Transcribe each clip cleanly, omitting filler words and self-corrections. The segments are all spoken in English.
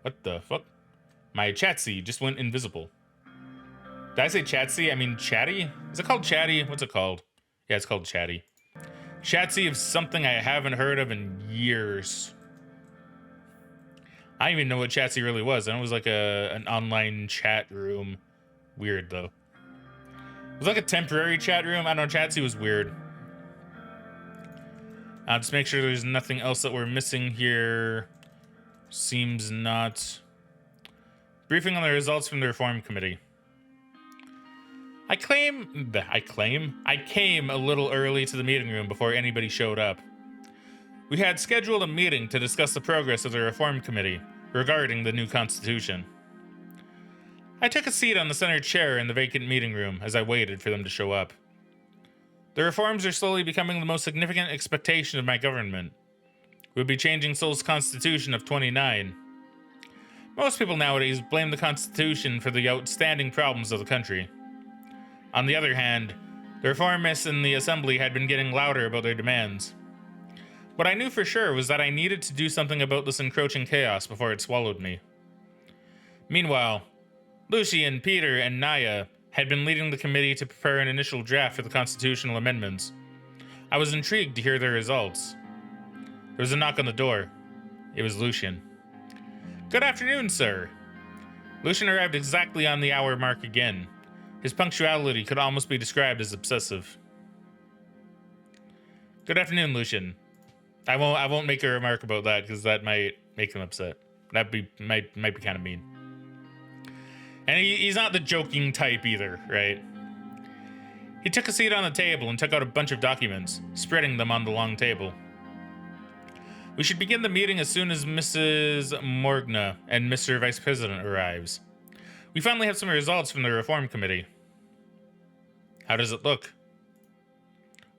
What the fuck? My Chatsy just went invisible. Did I say Chatsy? I mean Chatty? Is it called Chatty? What's it called? Yeah, it's called Chatty. Chatsy is something I haven't heard of in years. I didn't even know what Chatsy really was. And it was like an online chat room. Weird, though. It was like a temporary chat room. I don't know, Chatsy was weird. Just make sure there's nothing else that we're missing here. Seems not. Briefing on the results from the Reform Committee. I came a little early to the meeting room before anybody showed up. We had scheduled a meeting to discuss the progress of the Reform Committee regarding the new constitution. I took a seat on the center chair in the vacant meeting room as I waited for them to show up. The reforms are slowly becoming the most significant expectation of my government. We'll be changing Seoul's constitution of 29. Most people nowadays blame the constitution for the outstanding problems of the country. On the other hand, the reformists in the assembly had been getting louder about their demands. What I knew for sure was that I needed to do something about this encroaching chaos before it swallowed me. Meanwhile, Lucien, Peter, and Naya had been leading the committee to prepare an initial draft for the constitutional amendments. I was intrigued to hear their results. There was a knock on the door. It was Lucien. Good afternoon, sir. Lucien arrived exactly on the hour mark again. His punctuality could almost be described as obsessive. Good afternoon, Lucien. I won't make a remark about that because that might make him upset. Might be kind of mean. And he's not the joking type either, right? He took a seat on the table and took out a bunch of documents, spreading them on the long table. We should begin the meeting as soon as Mrs. Morgna and Mr. Vice President arrives. We finally have some results from the Reform Committee. How does it look?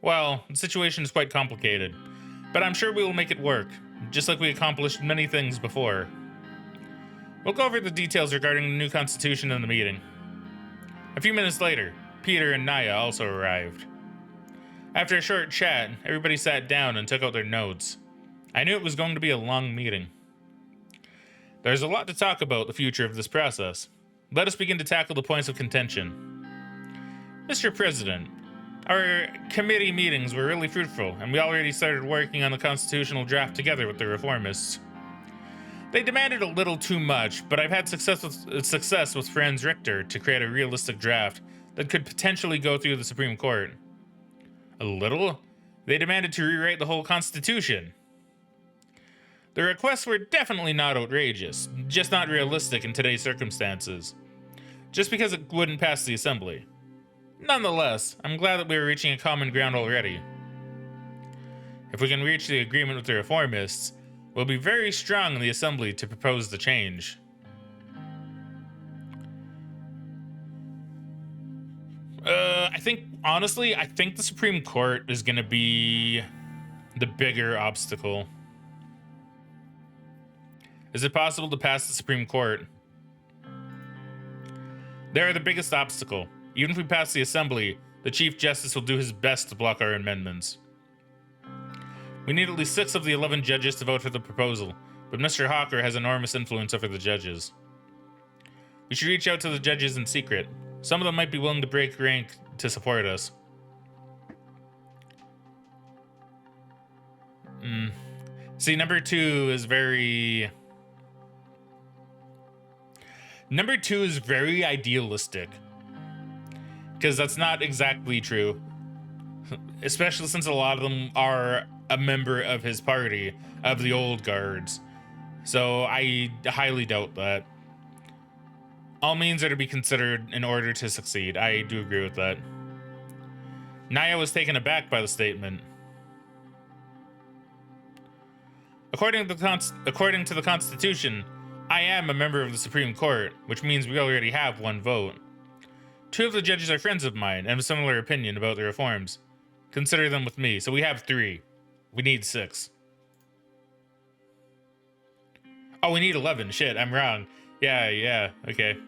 Well, the situation is quite complicated, but I'm sure we will make it work, just like we accomplished many things before. We'll go over the details regarding the new constitution in the meeting. A few minutes later, Peter and Naya also arrived. After a short chat, everybody sat down and took out their notes. I knew it was going to be a long meeting. There's a lot to talk about the future of this process. Let us begin to tackle the points of contention. Mr. President, our committee meetings were really fruitful, and we already started working on the constitutional draft together with the reformists. They demanded a little too much, but I've had success with Franz Richter to create a realistic draft that could potentially go through the Supreme Court. A little? They demanded to rewrite the whole Constitution. The requests were definitely not outrageous, just not realistic in today's circumstances. Just because it wouldn't pass the Assembly. Nonetheless, I'm glad that we are reaching a common ground already. If we can reach the agreement with the reformists, we'll be very strong in the Assembly to propose the change. I think the Supreme Court is going to be the bigger obstacle. Is it possible to pass the Supreme Court? They're the biggest obstacle. Even if we pass the Assembly, the Chief Justice will do his best to block our amendments. We need at least 6 of the 11 judges to vote for the proposal, but Mr. Hawker has enormous influence over the judges. We should reach out to the judges in secret. Some of them might be willing to break rank to support us. See, number 2 is very idealistic. Because that's not exactly true. Especially since a lot of them are a member of his party, of the old guards. So I highly doubt that. All means are to be considered in order to succeed. I do agree with that. Naya was taken aback by the statement. According to the Constitution, I am a member of the Supreme Court, which means we already have 1 vote. 2 of the judges are friends of mine and have a similar opinion about the reforms. Consider them with me, so we have 3. We need 6. Oh, we need 11. Shit, I'm wrong. Yeah, okay.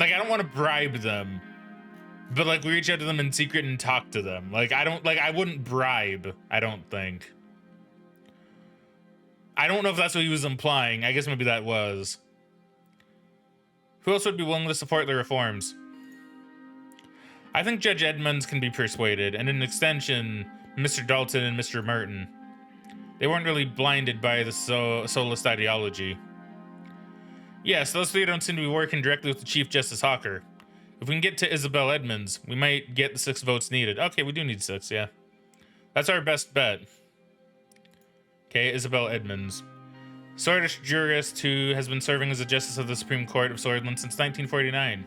Like, I don't want to bribe them, but like, we reach out to them in secret and talk to them. Like, I wouldn't bribe, I don't think. I don't know if that's what he was implying. I guess maybe that was. Who else would be willing to support the reforms? I think Judge Edmonds can be persuaded, and in extension, Mr. Dalton and Mr. Merton. They weren't really blinded by the Solist ideology. Yes, those three don't seem to be working directly with the Chief Justice Hawker. If we can get to Isabel Edmonds, we might get the 6 votes needed. Okay, we do need 6, yeah. That's our best bet. Okay, Isabel Edmonds. Swordish jurist who has been serving as a Justice of the Supreme Court of Swordland since 1949.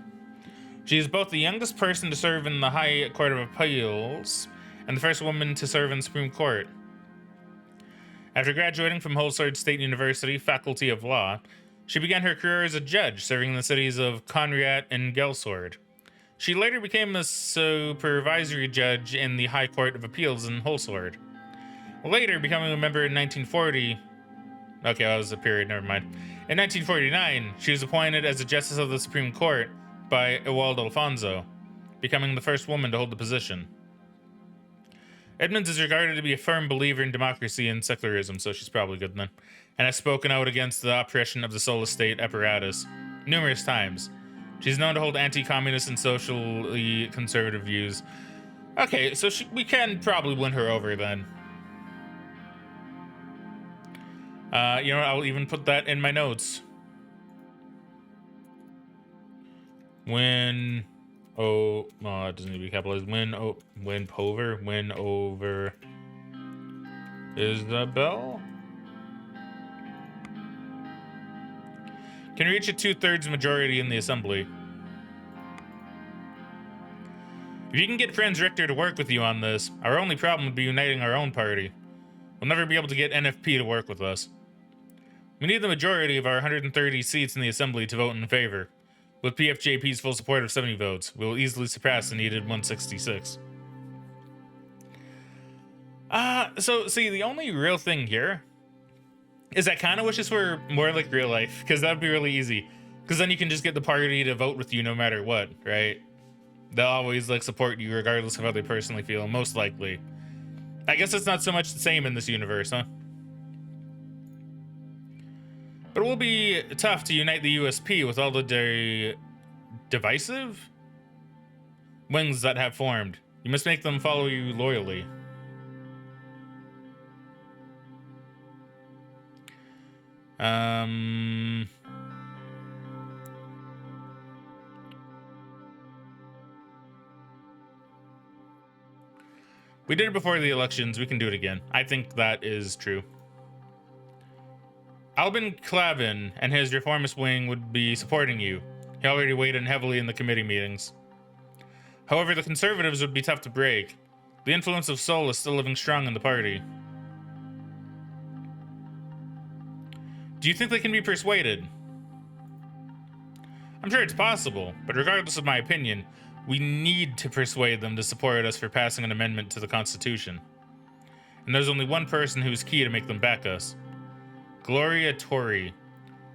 She is both the youngest person to serve in the High Court of Appeals and the first woman to serve in the Supreme Court. After graduating from Holsword State University, Faculty of Law, she began her career as a judge, serving in the cities of Conradt and Gelsword. She later became a supervisory judge in the High Court of Appeals in Holsword. Later, becoming a member in 1940... Okay, that was a period, never mind. In 1949, she was appointed as a Justice of the Supreme Court by Ewald Alfonso, becoming the first woman to hold the position. Edmonds is regarded to be a firm believer in democracy and secularism, so she's probably good then, and has spoken out against the oppression of the Solist state apparatus numerous times. She's known to hold anti-communist and socially conservative views. Okay, so we can probably win her over then. You know what, I'll even put that in my notes. Win... Oh, it doesn't need to be capitalized. Win over Isabel. Can reach a 2/3 majority in the assembly. If you can get Franz Richter to work with you on this, our only problem would be uniting our own party. We'll never be able to get NFP to work with us. We need the majority of our 130 seats in the assembly to vote in favor. With PFJP's full support of 70 votes, we will easily surpass the needed 166. So, see, the only real thing here is I kind of wish this were more like real life, because that would be really easy. Because then you can just get the party to vote with you no matter what, right? They'll always, like, support you regardless of how they personally feel, most likely. I guess it's not so much the same in this universe, huh? But it will be tough to unite the USP with all the divisive wings that have formed. You must make them follow you loyally. We did it before the elections. We can do it again. I think that is true. Albin Clavin and his reformist wing would be supporting you. He already weighed in heavily in the committee meetings. However, the conservatives would be tough to break. The influence of Sol is still living strong in the party. Do you think they can be persuaded? I'm sure it's possible, but regardless of my opinion, we need to persuade them to support us for passing an amendment to the Constitution. And there's only one person who is key to make them back us. Gloria Torrey.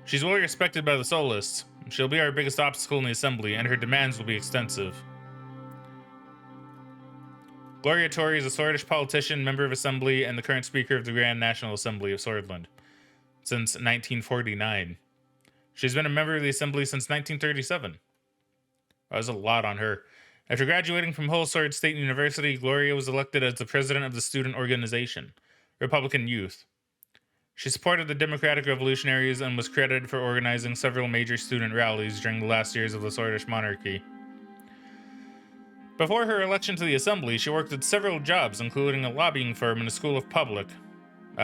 She's well respected by the Solists. She'll be our biggest obstacle in the Assembly, and her demands will be extensive. Gloria Torrey is a Swordish politician, member of Assembly, and the current Speaker of the Grand National Assembly of Swordland since 1949. She's been a member of the Assembly since 1937. That was a lot on her. After graduating from Holsword State University, Gloria was elected as the president of the student organization, Republican Youth. She supported the Democratic Revolutionaries and was credited for organizing several major student rallies during the last years of the Swordish monarchy. Before her election to the Assembly, she worked at several jobs, including a lobbying firm and a school of public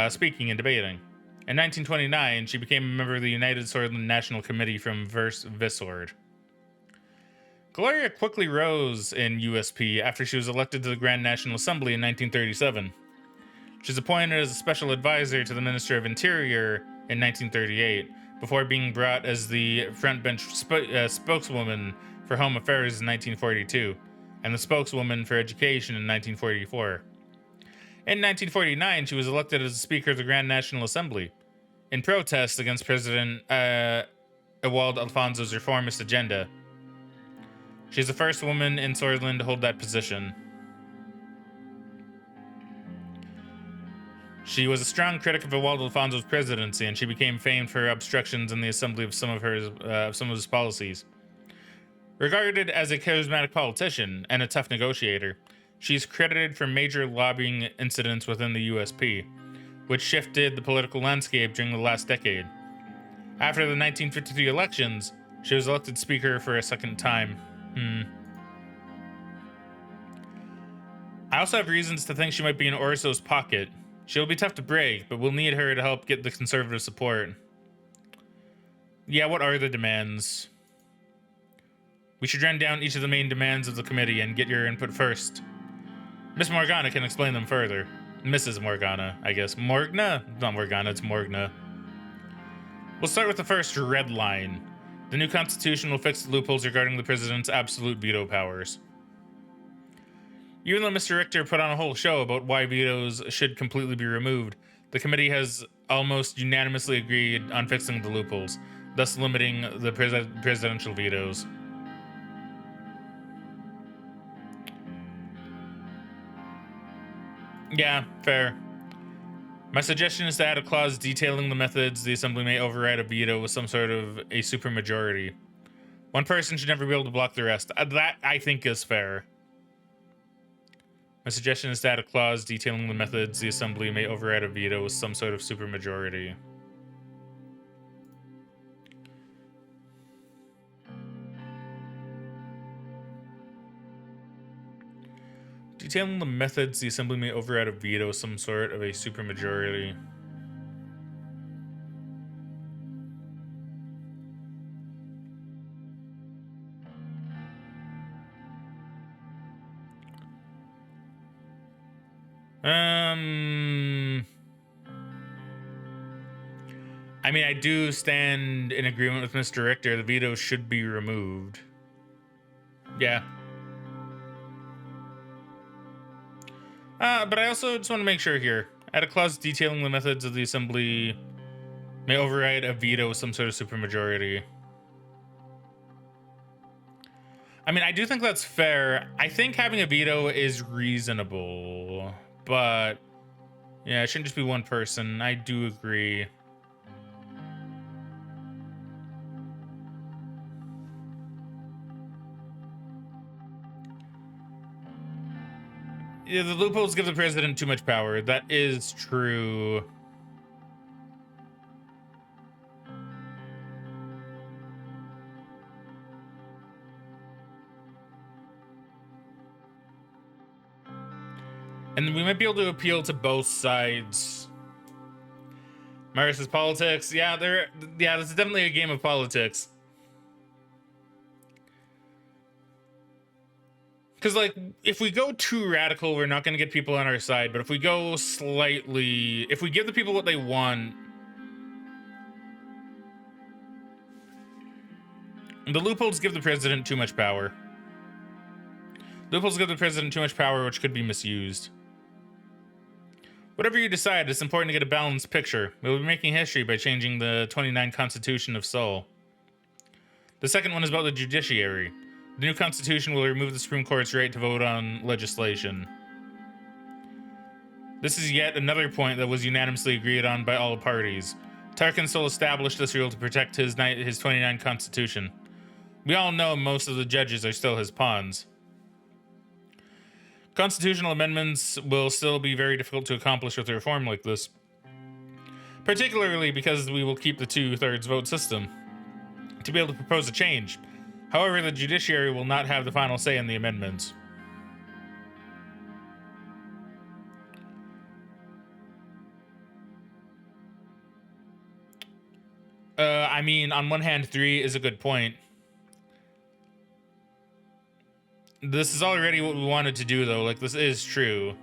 speaking and debating. In 1929, she became a member of the United Swordland National Committee from Visord. Gloria quickly rose in USP after she was elected to the Grand National Assembly in 1937. She was appointed as a special advisor to the Minister of Interior in 1938, before being brought as the frontbench spokeswoman for Home Affairs in 1942, and the spokeswoman for Education in 1944. In 1949, she was elected as the Speaker of the Grand National Assembly, in protest against President Ewald Alfonso's reformist agenda. She's the first woman in Swordland to hold that position. She was a strong critic of Waldo Alfonso's presidency, and she became famed for her obstructions in the assembly of some of his policies. Regarded as a charismatic politician and a tough negotiator, she's credited for major lobbying incidents within the USP, which shifted the political landscape during the last decade. After the 1953 elections, she was elected speaker for a second time. I also have reasons to think she might be in Orso's pocket. She'll be tough to break, but we'll need her to help get the conservative support. Yeah, what are the demands? We should run down each of the main demands of the committee and get your input first. Miss Morgana can explain them further. Mrs. Morgana, I guess. Morgana? Not Morgana, it's Morgana. We'll start with the first red line. The new constitution will fix the loopholes regarding the president's absolute veto powers. Even though Mr. Richter put on a whole show about why vetoes should completely be removed, the committee has almost unanimously agreed on fixing the loopholes, thus limiting the presidential vetoes. Yeah, fair. My suggestion is to add a clause detailing the methods the assembly may override a veto with some sort of a supermajority. One person should never be able to block the rest. That, I think, is fair. My suggestion is to add a clause detailing the methods the assembly may override a veto with some sort of supermajority. Detailing the methods the assembly may override a veto with some sort of a supermajority. I mean, I do stand in agreement with Mr. Richter. The veto should be removed. Yeah. But I also just want to make sure here. Add a clause detailing the methods of the assembly may override a veto with some sort of supermajority. I mean, I do think that's fair. I think having a veto is reasonable, but yeah, it shouldn't just be one person. I do agree. Yeah, the loopholes give the president too much power. That is true. And we might be able to appeal to both sides. Maris' politics. Yeah, this is definitely a game of politics. Because, like, if we go too radical, we're not going to get people on our side. But if we go slightly... If we give the people what they want... The loopholes give the president too much power. Loopholes give the president too much power, which could be misused. Whatever you decide, it's important to get a balanced picture. We'll be making history by changing the 29 Constitution of Seoul. The second one is about the judiciary. The new constitution will remove the Supreme Court's right to vote on legislation. This is yet another point that was unanimously agreed on by all parties. Tarkin still established this rule to protect his 29 constitution. We all know most of the judges are still his pawns. Constitutional amendments will still be very difficult to accomplish with a reform like this, particularly because we will keep the 2/3 vote system. To be able to propose a change, however, the judiciary will not have the final say in the amendments. I mean, on one hand, 3 is a good point. This is already what we wanted to do, though. Like, this is true.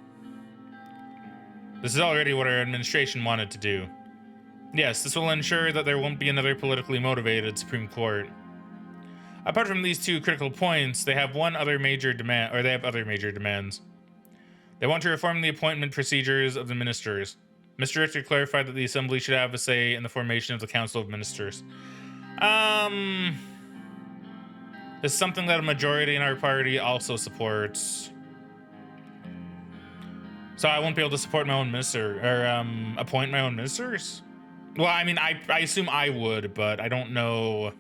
This is already what our administration wanted to do. Yes, this will ensure that there won't be another politically motivated Supreme Court. Apart from these 2 critical points, they have other major demands. They want to reform the appointment procedures of the ministers. Mr. Richter clarified that the assembly should have a say in the formation of the Council of Ministers. It's something that a majority in our party also supports. So I won't be able to support my own minister, or appoint my own ministers? Well, I mean, I assume I would, but I don't know.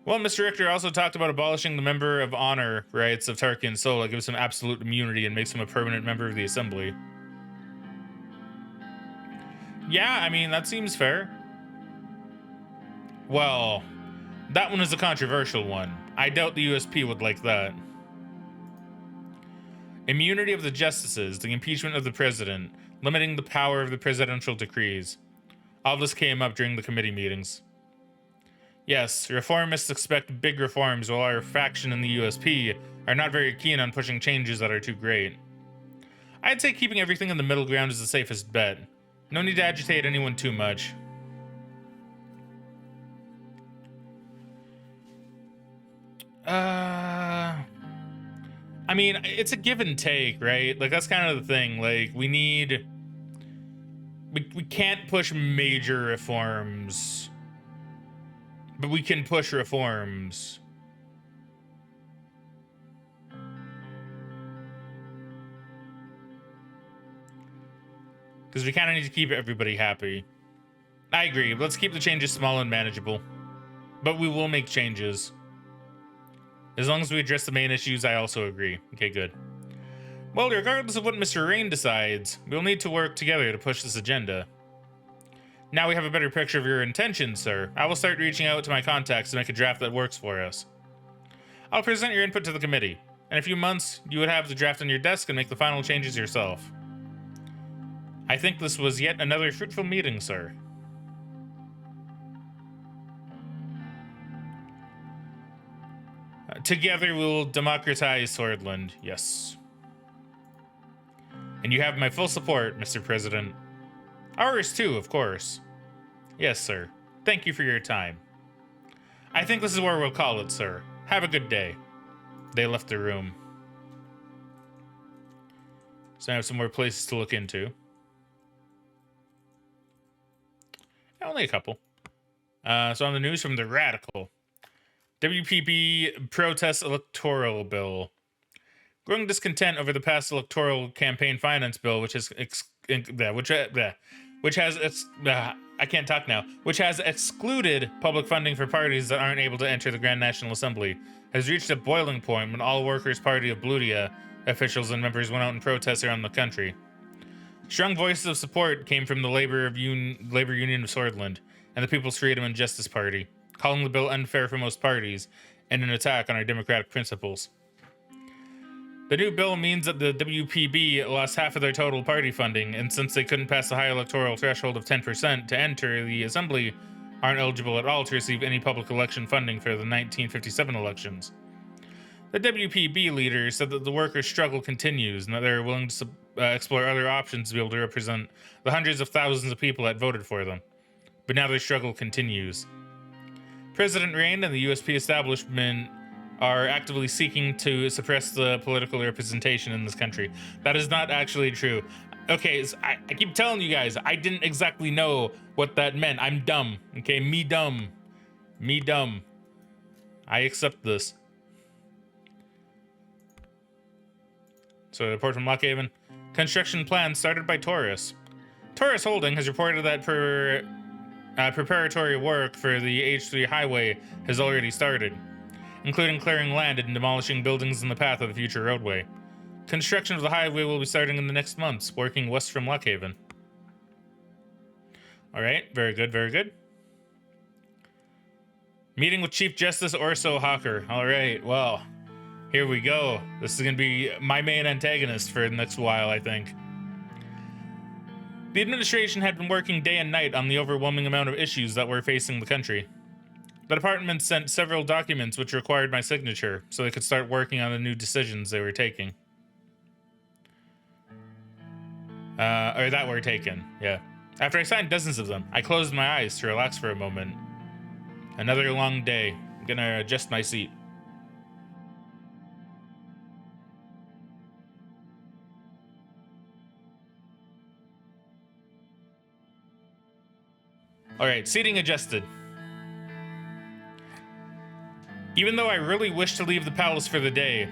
Well, Mr. Richter also talked about abolishing the member of honor rights of Tarkin and Sola, gives him absolute immunity and makes him a permanent member of the assembly. Yeah, I mean, that seems fair. Well, that one is a controversial one. I doubt the USP would like that. Immunity of the justices, the impeachment of the president, limiting the power of the presidential decrees. All this came up during the committee meetings. Yes, reformists expect big reforms, while our faction in the USP are not very keen on pushing changes that are too great. I'd say keeping everything in the middle ground is the safest bet. No need to agitate anyone too much. I mean, it's a give and take, right? Like, that's kind of the thing. Like, we can't push major reforms, but we can push reforms. Because we kind of need to keep everybody happy. I agree. Let's keep the changes small and manageable. But we will make changes. As long as we address the main issues, I also agree. Okay, good. Well, regardless of what Mr. Rain decides, we'll need to work together to push this agenda. Now we have a better picture of your intentions, sir. I will start reaching out to my contacts to make a draft that works for us. I'll present your input to the committee. In a few months, you would have the draft on your desk and make the final changes yourself. I think this was yet another fruitful meeting, sir. Together we will democratize Swordland, yes. And you have my full support, Mr. President. Ours too, of course. Yes, sir. Thank you for your time. I think this is where we'll call it, sir. Have a good day. They left the room. So I have some more places to look into. Only a couple. So on the news from the Radical. WPB protests electoral bill. Growing discontent over the past electoral campaign finance bill, which has excluded public funding for parties that aren't able to enter the Grand National Assembly, has reached a boiling point when all Workers' Party of Bludia officials and members went out in protests around the country. Strong voices of support came from the Labor Union of Swordland and the People's Freedom and Justice Party, calling the bill unfair for most parties and an attack on our democratic principles. The new bill means that the WPB lost half of their total party funding, and since they couldn't pass the high electoral threshold of 10% to enter the assembly, aren't eligible at all to receive any public election funding for the 1957 elections. The WPB leader said that the workers' struggle continues and that they're willing to explore other options to be able to represent the hundreds of thousands of people that voted for them. But now their struggle continues. President Rain and the USP establishment are actively seeking to suppress the political representation in this country. That is not actually true. Okay, so I keep telling you guys, I didn't exactly know what that meant. I'm dumb. Okay, me dumb. Me dumb. I accept this. So, a report from Lockhaven. Construction plan started by Taurus. Taurus Holding has reported that preparatory work for the H3 highway has already started, including clearing land and demolishing buildings in the path of the future roadway. Construction of the highway will be starting in the next months, working west from Lockhaven. Alright, very good, very good. Meeting with Chief Justice Orso Hawker. Alright, well, here we go. This is going to be my main antagonist for the next while, I think. The administration had been working day and night on the overwhelming amount of issues that were facing the country. The department sent several documents which required my signature, so they could start working on the new decisions they were taking. Or that were taken, yeah. After I signed dozens of them, I closed my eyes to relax for a moment. Another long day. I'm gonna adjust my seat. Alright, seating adjusted. Even though I really wish to leave the palace for the day,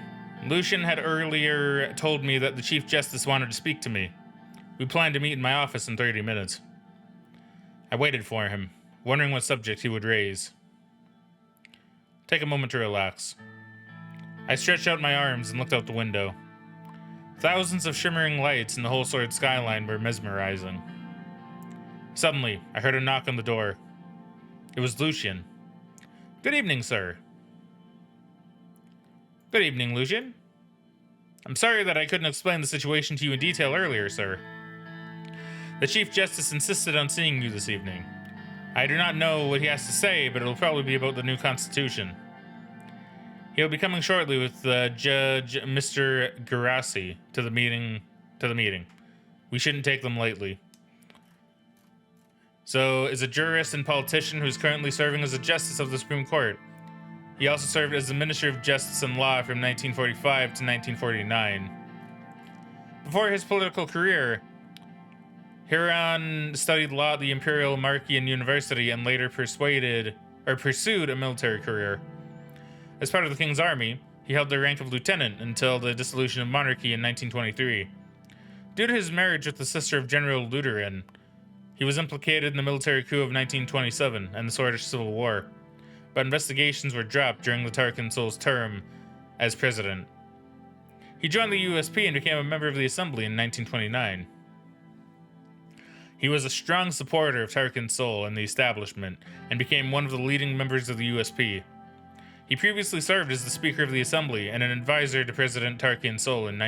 Lucian had earlier told me that the Chief Justice wanted to speak to me. We planned to meet in my office in 30 minutes. I waited for him, wondering what subject he would raise. Take a moment to relax. I stretched out my arms and looked out the window. Thousands of shimmering lights in the whole sword skyline were mesmerizing. Suddenly, I heard a knock on the door. It was Lucian. Good evening, sir. Good evening, Lucian. I'm sorry that I couldn't explain the situation to you in detail earlier, sir. The Chief Justice insisted on seeing you this evening. I do not know what he has to say, but it'll probably be about the new Constitution. He'll be coming shortly with Judge Mr. Garassi to the meeting. We shouldn't take them lightly. So, is a jurist and politician who's currently serving as a justice of the Supreme Court. He also served as the Minister of Justice and Law from 1945 to 1949. Before his political career, Hiran studied law at the Imperial Markian University and later pursued a military career. As part of the King's Army, he held the rank of lieutenant until the dissolution of monarchy in 1923. Due to his marriage with the sister of General Luderin, he was implicated in the military coup of 1927 and the Swedish Civil War, but investigations were dropped during the Tarkin Sol's term as president. He joined the USP and became a member of the Assembly in 1929. He was a strong supporter of Tarkin Sol and the establishment, and became one of the leading members of the USP. He previously served as the Speaker of the Assembly and an advisor to President Tarkin Sol. In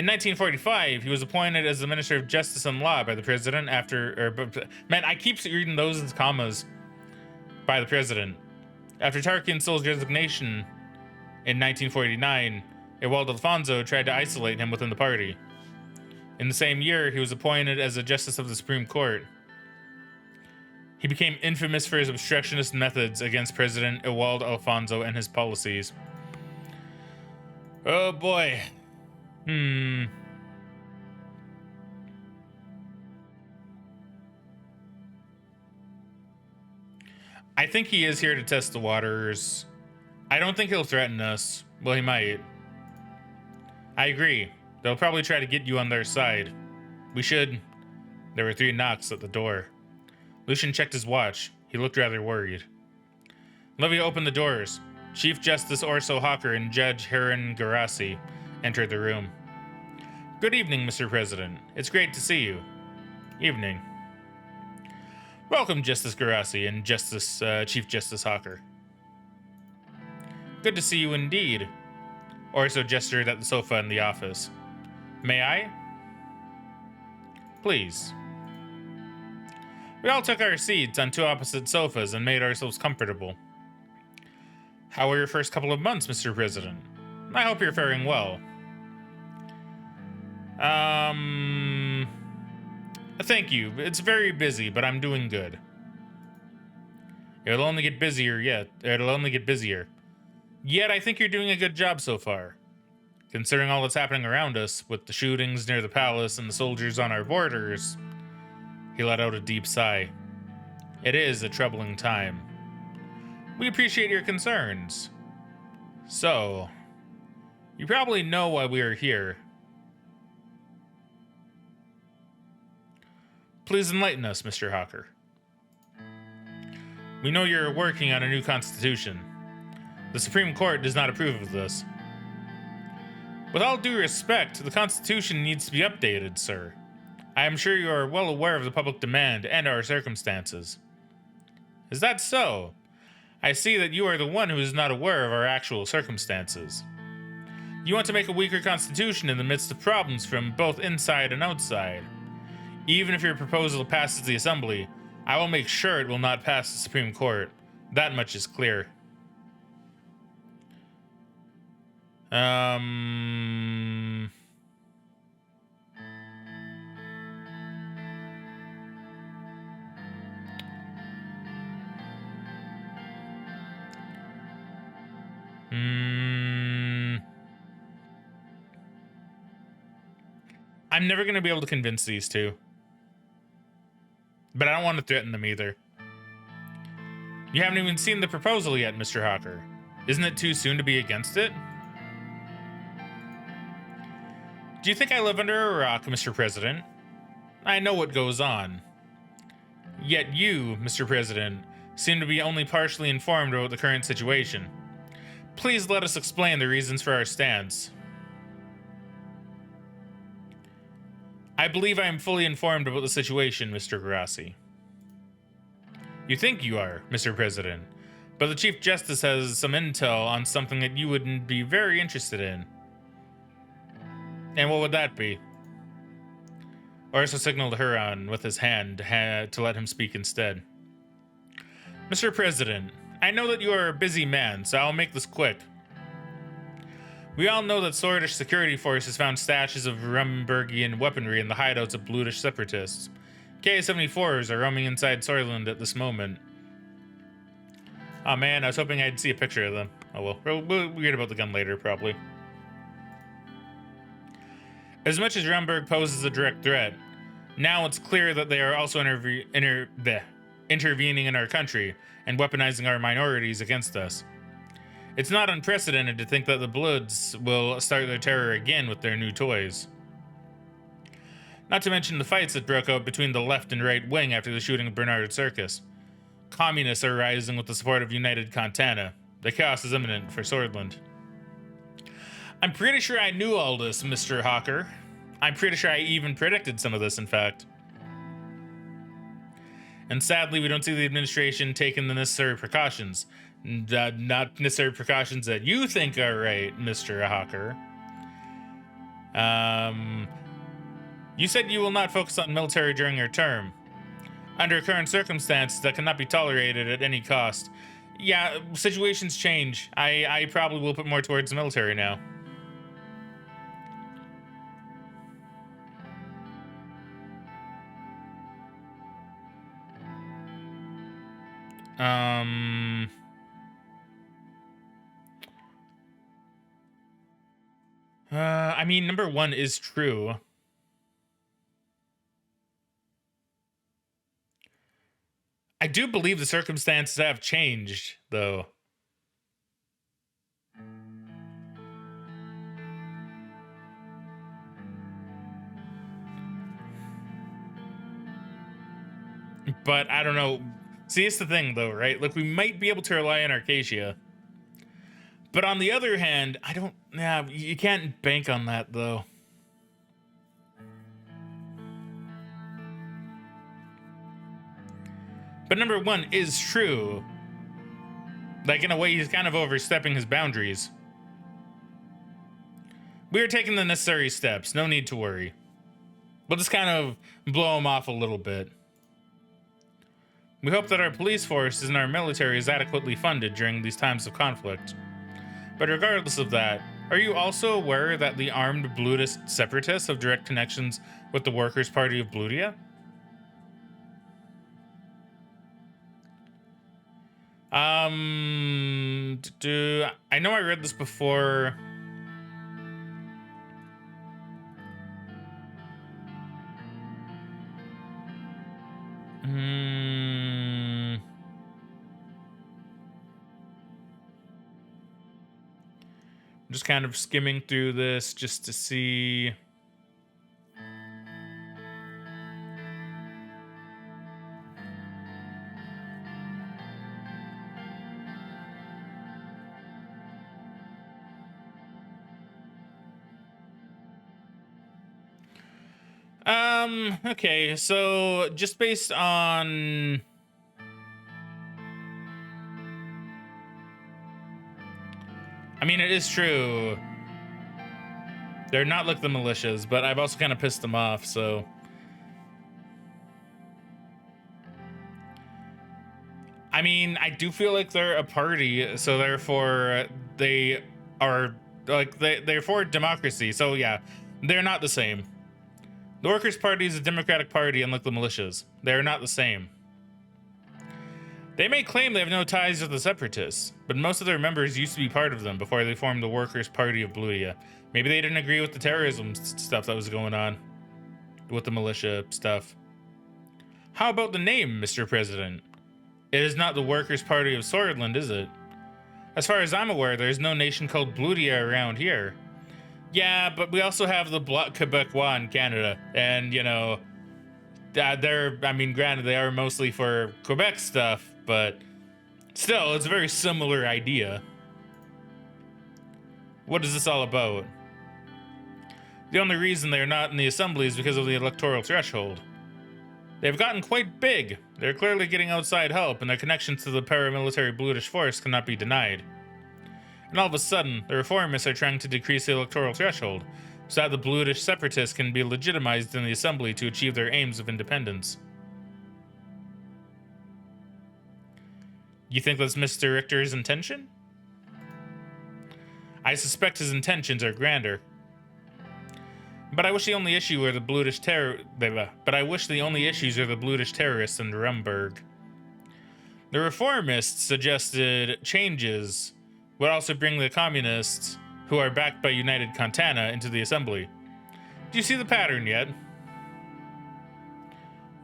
1945, he was appointed as the Minister of Justice and Law by the President I keep reading those as commas. By the President. After Tarkin Sol's resignation in 1949, Ewald Alfonso tried to isolate him within the party. In the same year, he was appointed as a Justice of the Supreme Court. He became infamous for his obstructionist methods against President Ewald Alfonso and his policies. Oh boy. I think he is here to test the waters. I don't think he'll threaten us. Well, he might. I agree. They'll probably try to get you on their side. We should... There were 3 knocks at the door. Lucian checked his watch. He looked rather worried. Olivia opened the doors. Chief Justice Orso Hawker and Judge Hiran Garassi entered the room. Good evening, Mr. President. It's great to see you. Evening. Welcome, Justice Garassi and Chief Justice Hawker. Good to see you indeed. Orso gestured at the sofa in the office. May I? Please. We all took our seats on 2 opposite sofas and made ourselves comfortable. How were your first couple of months, Mr. President? I hope you're faring well. Thank you. It's very busy, but I'm doing good. It'll only get busier. Yet I think you're doing a good job so far. Considering all that's happening around us, with the shootings near the palace and the soldiers on our borders, he let out a deep sigh. It is a troubling time. We appreciate your concerns. So, you probably know why we are here. Please enlighten us, Mr. Hawker. We know you're working on a new constitution. The Supreme Court does not approve of this. With all due respect, the Constitution needs to be updated, sir. I am sure you are well aware of the public demand and our circumstances. Is that so? I see that you are the one who is not aware of our actual circumstances. You want to make a weaker constitution in the midst of problems from both inside and outside. Even if your proposal passes the Assembly, I will make sure it will not pass the Supreme Court. That much is clear. I'm never going to be able to convince these two. But I don't want to threaten them either. You haven't even seen the proposal yet, Mr. Hawker. Isn't it too soon to be against it? Do you think I live under a rock, Mr. President? I know what goes on. Yet you, Mr. President, seem to be only partially informed about the current situation. Please let us explain the reasons for our stance. I believe I am fully informed about the situation, Mr. Grassi. You think you are, Mr. President, but the Chief Justice has some intel on something that you wouldn't be very interested in. And what would that be? Orso signaled Huron with his hand to let him speak instead. Mr. President, I know that you are a busy man, so I'll make this quick. We all know that Swordish security forces found stashes of Rumburgian weaponry in the hideouts of Blutish separatists. K-74s are roaming inside Soylent at this moment. Oh man, I was hoping I'd see a picture of them. Oh well, we'll read about the gun later, probably. As much as Rumburg poses a direct threat, now it's clear that they are also intervening in our country and weaponizing our minorities against us. It's not unprecedented to think that the Bloods will start their terror again with their new toys. Not to mention the fights that broke out between the left and right wing after the shooting of Bernard Circus. Communists are rising with the support of United Contana. The chaos is imminent for Swordland. I'm pretty sure I knew all this, Mr. Hawker. I'm pretty sure I even predicted some of this, in fact. And sadly, we don't see the administration taking the necessary precautions. Not necessary precautions that you think are right, Mr. Hawker. You said you will not focus on military during your term. Under current circumstances, that cannot be tolerated at any cost. Yeah, situations change. I probably will put more towards the military now. I mean, number one is true. I do believe the circumstances have changed, though. But I don't know. See, it's the thing, though, right? Like, we might be able to rely on Arcadia. But on the other hand, I don't... Yeah, you can't bank on that, though. But number one is true. Like, in a way, he's kind of overstepping his boundaries. We're taking the necessary steps. No need to worry. We'll just kind of blow him off a little bit. We hope that our police forces and our military is adequately funded during these times of conflict. But regardless of that, are you also aware that the armed Blutist separatists have direct connections with the Workers' Party of Blutia? I know I read this before. I'm just kind of skimming through this just to see. Okay, so just based on I mean, it is true. They're not like the militias, but I've also kind of pissed them off, so. I mean, I do feel like they're a party, so therefore they are, like, they're for democracy, so yeah, they're not the same. The Workers' Party is a democratic party, unlike the militias. They are not the same. They may claim they have no ties with the separatists, but most of their members used to be part of them before they formed the Workers' Party of Blutia. Maybe they didn't agree with the terrorism stuff that was going on with the militia stuff. How about the name, Mr. President? It is not the Workers' Party of Swordland, is it? As far as I'm aware, there's no nation called Bludia around here. Yeah, but we also have the Bloc Quebecois in Canada, and I mean, granted, they are mostly for Quebec stuff, but still, it's a very similar idea. What is this all about? The only reason they're not in the assembly is because of the electoral threshold. They've gotten quite big. They're clearly getting outside help, and their connection to the paramilitary Bluish force cannot be denied. And all of a sudden, the reformists are trying to decrease the electoral threshold, so that the Bluish separatists can be legitimized in the assembly to achieve their aims of independence. You think that's Mr. Richter's intention? I suspect his intentions are grander. But I wish the only issue are the Bluish terrorists in Nuremberg. The reformists suggested changes would also bring the communists, who are backed by United Contana, into the assembly. Do you see the pattern yet?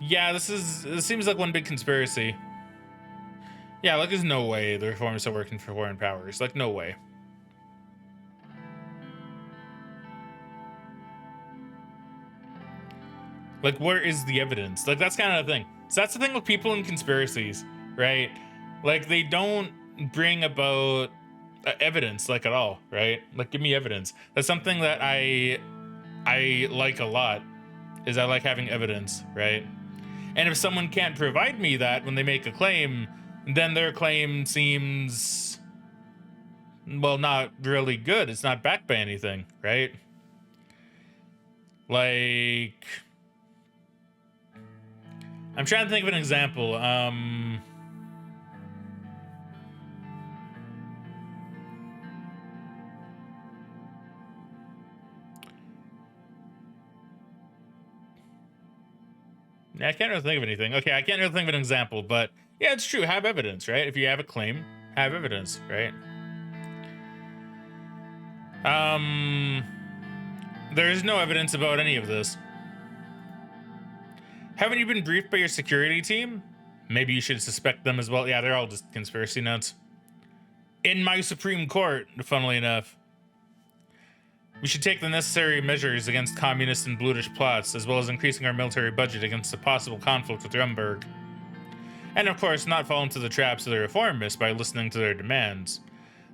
Yeah, this seems like one big conspiracy. Yeah, like there's no way the reformists are working for foreign powers. Like, no way. Like, where is the evidence? Like, that's kind of the thing. So that's the thing with people in conspiracies, right? Like, they don't bring about evidence, like, at all, right? Like, give me evidence. That's something that I like a lot, is I like having evidence, right? And if someone can't provide me that when they make a claim, then their claim seems, well, not really good. It's not backed by anything, right? Like, I'm trying to think of an example. I can't really think of anything. Okay, I can't really think of an example, but yeah, it's true. Have evidence, right? If you have a claim, have evidence, right? There is no evidence about any of this. Haven't you been briefed by your security team? Maybe you should suspect them as well. Yeah, they're all just conspiracy nuts. In my Supreme Court, funnily enough. We should take the necessary measures against communist and Bluish plots, as well as increasing our military budget against a possible conflict with Nuremberg. And of course, not fall into the traps of the reformists by listening to their demands.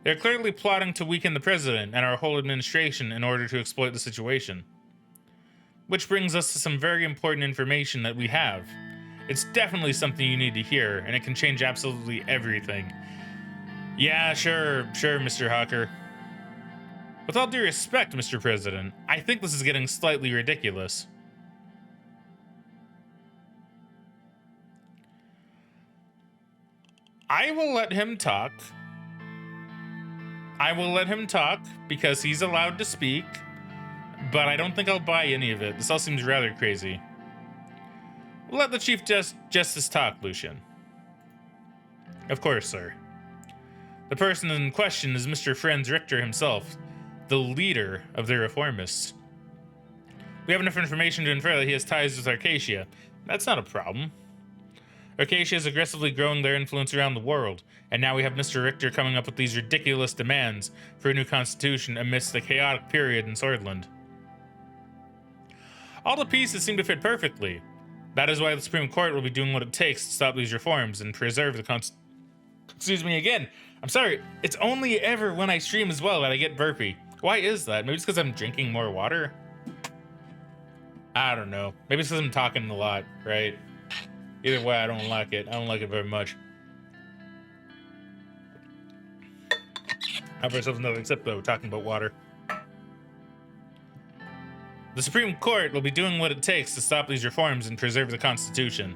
They're clearly plotting to weaken the president and our whole administration in order to exploit the situation. Which brings us to some very important information that we have. It's definitely something you need to hear, and it can change absolutely everything. Yeah, sure, Mr. Hawker. With all due respect, Mr. President, I think this is getting slightly ridiculous. I will let him talk. I will let him talk because he's allowed to speak, but I don't think I'll buy any of it. This all seems rather crazy. Let the Chief Justice talk, Lucian. Of course, sir. The person in question is Mr. Franz Richter himself, the leader of the reformists. We have enough information to infer that he has ties with Arcadia. That's not a problem. Arcadia is aggressively growing their influence around the world, and now we have Mr. Richter coming up with these ridiculous demands for a new constitution amidst the chaotic period in Swordland. All the pieces seem to fit perfectly. That is why the Supreme Court will be doing what it takes to stop these reforms and preserve the Excuse me again. I'm sorry. It's only ever when I stream as well that I get burpy. Why is that? Maybe it's because I'm drinking more water? I don't know. Maybe it's because I'm talking a lot, right? Either way, I don't like it. I don't like it very much. Have ourselves another except though, talking about water. The Supreme Court will be doing what it takes to stop these reforms and preserve the Constitution.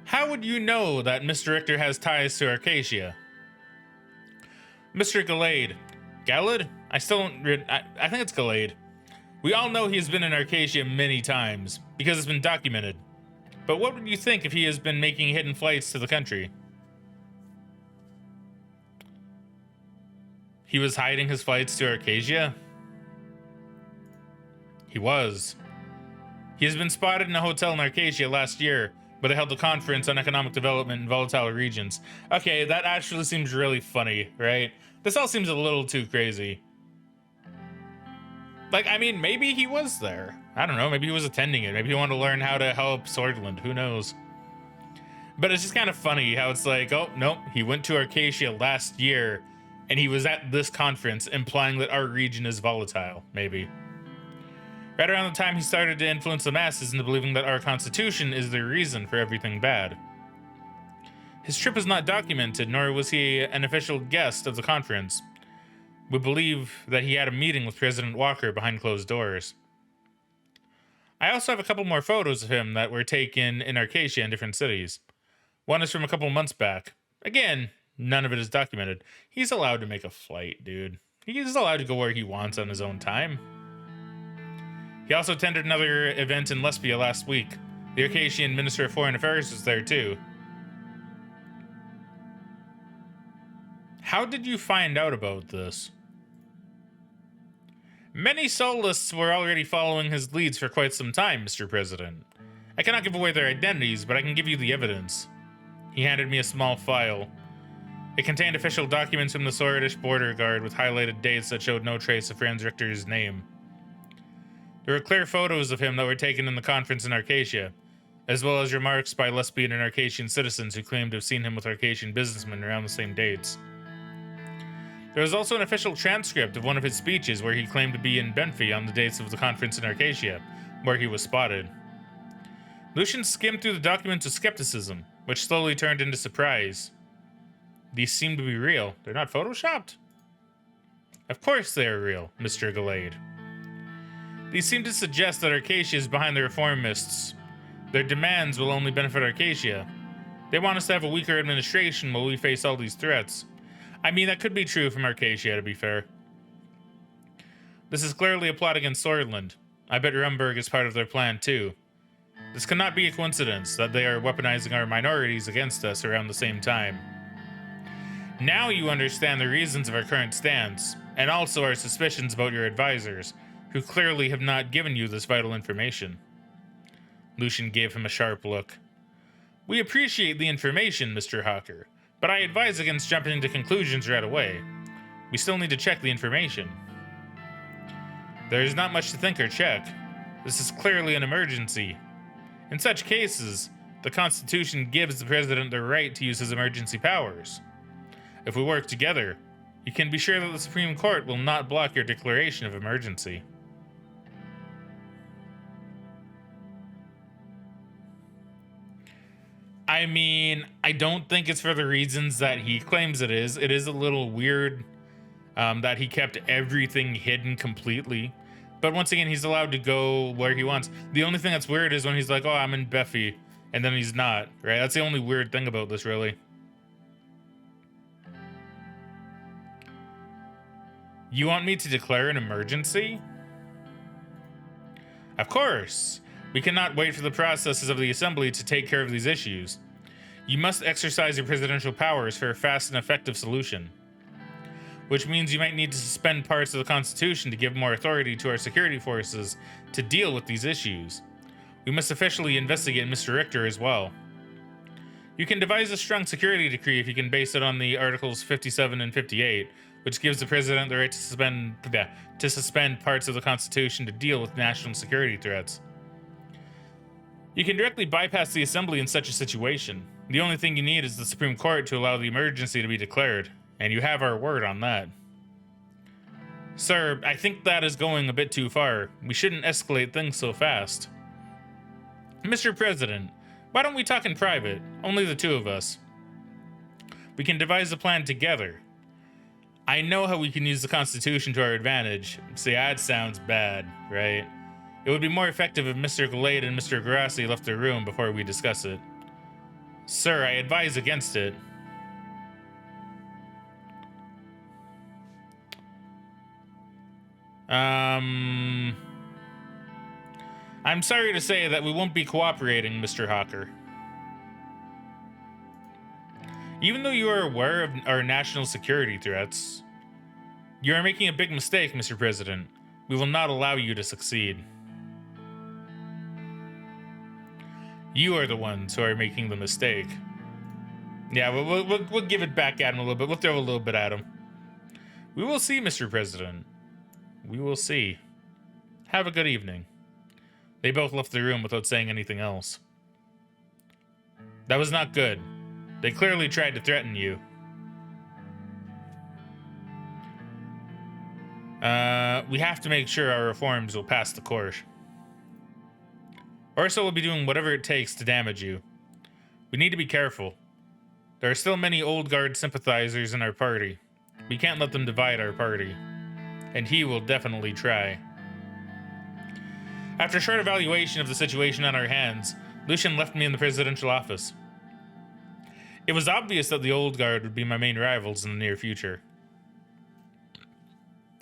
How would you know that Mr. Richter has ties to Arcadia? Mr. Gallade. Gallade? I think it's Gallade. We all know he has been in Arcadia many times, because it's been documented. But what would you think if he has been making hidden flights to the country? He was hiding his flights to Arcadia? He was. He has been spotted in a hotel in Arcadia last year, where they held a conference on economic development in volatile regions. Okay, that actually seems really funny, right? This all seems a little too crazy. Like, I mean, maybe he was there. I don't know, maybe he was attending it. Maybe he wanted to learn how to help Swordland, who knows? But it's just kind of funny how it's like, oh, nope, he went to Arcacia last year, and he was at this conference, implying that our region is volatile, maybe. Right around the time he started to influence the masses into believing that our constitution is the reason for everything bad. His trip is not documented, nor was he an official guest of the conference. We believe that he had a meeting with President Walker behind closed doors. I also have a couple more photos of him that were taken in Arcacia in different cities. One is from a couple months back. Again, none of it is documented. He's allowed to make a flight, dude. He's allowed to go where he wants on his own time. He also attended another event in Lesbia last week. The Arcacian Minister of Foreign Affairs was there too. How did you find out about this? Many Solists were already following his leads for quite some time, Mr. President. I cannot give away their identities, but I can give you the evidence. He handed me a small file. It contained official documents from the Sworddish border guard with highlighted dates that showed no trace of Franz Richter's name. There were clear photos of him that were taken in the conference in Arcacia, as well as remarks by Lesbian and Arcacian citizens who claimed to have seen him with Arcacian businessmen around the same dates. There was also an official transcript of one of his speeches where he claimed to be in Benfey on the dates of the conference in Arcacia, where he was spotted. Lucian skimmed through the documents with skepticism, which slowly turned into surprise. These seem to be real. They're not photoshopped? Of course they are real, Mr. Gallade. These seem to suggest that Arcacia is behind the reformists. Their demands will only benefit Arcacia. They want us to have a weaker administration while we face all these threats. I mean, that could be true from Arcacia, to be fair. This is clearly a plot against Swordland. I bet Rumburg is part of their plan, too. This cannot be a coincidence that they are weaponizing our minorities against us around the same time. Now you understand the reasons of our current stance, and also our suspicions about your advisors, who clearly have not given you this vital information. Lucian gave him a sharp look. We appreciate the information, Mr. Hawker, but I advise against jumping to conclusions right away. We still need to check the information. There is not much to think or check. This is clearly an emergency. In such cases, the Constitution gives the President the right to use his emergency powers. If we work together, you can be sure that the Supreme Court will not block your declaration of emergency. I mean, I don't think it's for the reasons that he claims it is. It is a little weird that he kept everything hidden completely. But once again, he's allowed to go where he wants. The only thing that's weird is when he's like, oh, I'm in Beffy, and then he's not, right? That's the only weird thing about this, really. You want me to declare an emergency? Of course. We cannot wait for the processes of the Assembly to take care of these issues. You must exercise your presidential powers for a fast and effective solution. Which means you might need to suspend parts of the Constitution to give more authority to our security forces to deal with these issues. We must officially investigate Mr. Richter as well. You can devise a strong security decree if you can base it on the Articles 57 and 58, which gives the President the right to suspend parts of the Constitution to deal with national security threats. You can directly bypass the Assembly in such a situation. The only thing you need is the Supreme Court to allow the emergency to be declared, and you have our word on that. Sir, I think that is going a bit too far. We shouldn't escalate things so fast. Mr. President, why don't we talk in private? Only the two of us. We can devise a plan together. I know how we can use the Constitution to our advantage. See, that sounds bad, right? It would be more effective if Mr. Gallade and Mr. Grassi left the room before we discuss it. Sir, I advise against it. I'm sorry to say that we won't be cooperating, Mr. Hawker. Even though you are aware of our national security threats, you are making a big mistake, Mr. President. We will not allow you to succeed. You are the ones who are making the mistake. Yeah, we'll give it back at him a little bit. We'll throw a little bit at him. We will see, Mr. President. We will see. Have a good evening. They both left the room without saying anything else. That was not good. They clearly tried to threaten you. We have to make sure our reforms will pass the court. Orso will be doing whatever it takes to damage you. We need to be careful. There are still many old guard sympathizers in our party. We can't let them divide our party. And he will definitely try. After a short evaluation of the situation on our hands, Lucian left me in the presidential office. It was obvious that the old guard would be my main rivals in the near future.